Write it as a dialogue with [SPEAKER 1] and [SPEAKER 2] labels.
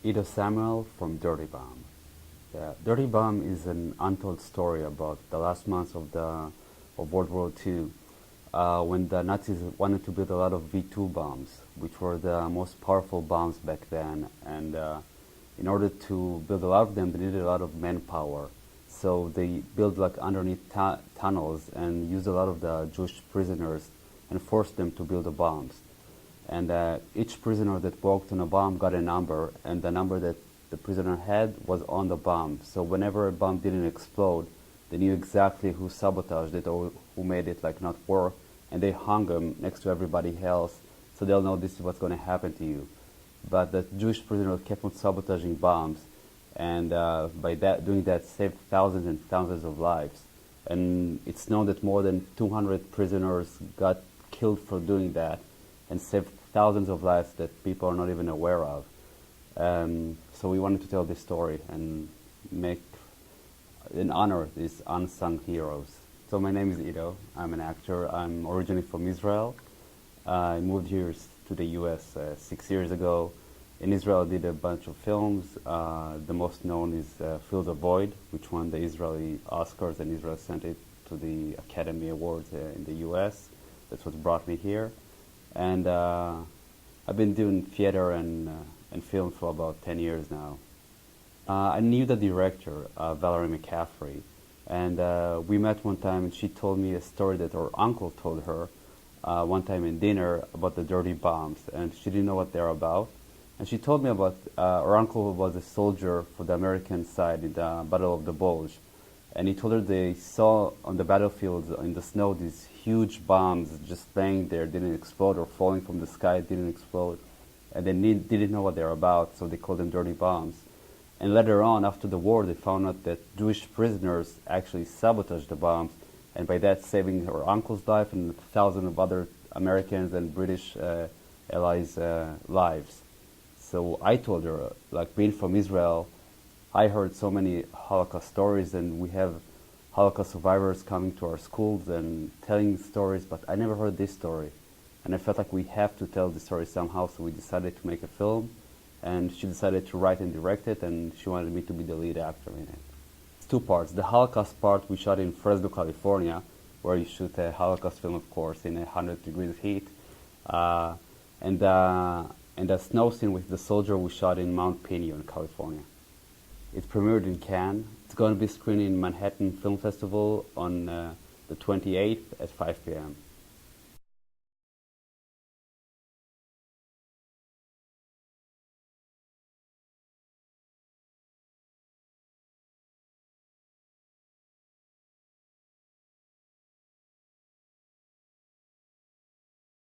[SPEAKER 1] Ido Samuel from Dirty Bomb. Yeah, Dirty Bomb is an untold story about the last months of World War II, when the Nazis wanted to build a lot of V2 bombs, which were the most powerful bombs back then. And in order to build a lot of them, they needed a lot of manpower. So they built like underneath tunnels and used a lot of the Jewish prisoners and forced them to build the bombs. And each prisoner that walked on a bomb got a number, and the number that the prisoner had was on the bomb. So whenever a bomb didn't explode, they knew exactly who sabotaged it or who made it like not work, and they hung them next to everybody else, so they'll know this is what's going to happen to you. But the Jewish prisoner kept on sabotaging bombs, and by doing that, saved thousands and thousands of lives. And it's known that more than 200 prisoners got killed for doing that, and saved thousands of lives that people are not even aware of. So we wanted to tell this story and make and honor these unsung heroes. So my name is Ido. I'm an actor. I'm originally from Israel. I moved here to the US 6 years ago. In Israel, I did a bunch of films. The most known is Fill the Void, which won the Israeli Oscars, and Israel sent it to the Academy Awards in the US. That's what brought me here. And I've been doing theater and film for about 10 years now. I knew the director, Valerie McCaffrey, and we met one time, and she told me a story that her uncle told her one time in dinner about the dirty bombs, and she didn't know what they're about. And she told me about her uncle was a soldier for the American side in the Battle of the Bulge, and he told her they saw on the battlefields in the snow these huge bombs just laying there, didn't explode, or falling from the sky, didn't explode, and they didn't know what they're about, so they called them dirty bombs. And later on, after the war, they found out that Jewish prisoners actually sabotaged the bombs, and by that saving her uncle's life and thousands of other Americans and British allies' lives. So I told her, like being from Israel, I heard so many Holocaust stories, and we have Holocaust survivors coming to our schools and telling stories, but I never heard this story. And I felt like we have to tell the story somehow, so we decided to make a film. And she decided to write and direct it, and she wanted me to be the lead actor in it. It's two parts. The Holocaust part we shot in Fresno, California, where you shoot a Holocaust film, of course, in 100 degrees heat. And the snow scene with the soldier we shot in Mount Pinion, California. It premiered in Cannes. It's going to be screened in Manhattan Film Festival on the 28th at 5 p.m.